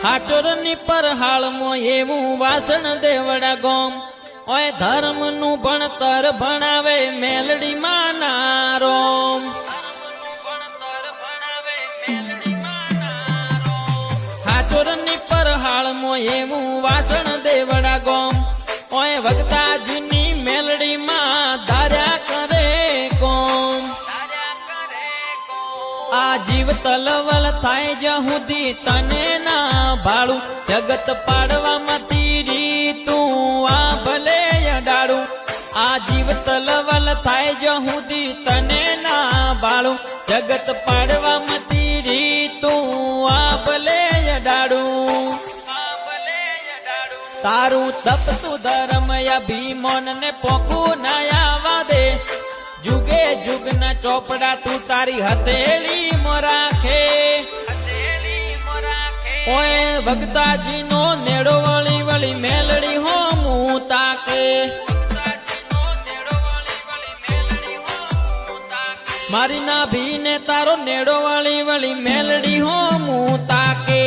હાચોરની પર હાળમાં એવું વાસણ દેવડા ગોમ ઓય ધર્મનું ભણતર ભણાવે મેલડી માના રોમ હાચોરની પર હાળમાં એવું વાસણ દેવડા ગોમ ઓય વગતાજીની મેલડી માં ધાર્યા કરે કોમ આ જીવ તલવલ થાય જહુદી તને ના ભાડું જગત પાડવામાં તીરી તું આ ભલે અડાડું આ જીવ તલવલ થાય જહુદી તને ના ભાડું જગત પાડવામાં તીરી તું આ ભલે અડાડું તારું તપતું ધર્મ અભિમાન ને પોખું ના આવા દે જુગે જુગના ચોપડા તું તારી હથેળી રાખે ઓય ભગતાજી નો નેડો વળી વળી મેલડી હો મું તાકે મારી ના ભીને તારો નેડો વળી વળી મેલડી હો મું તાકે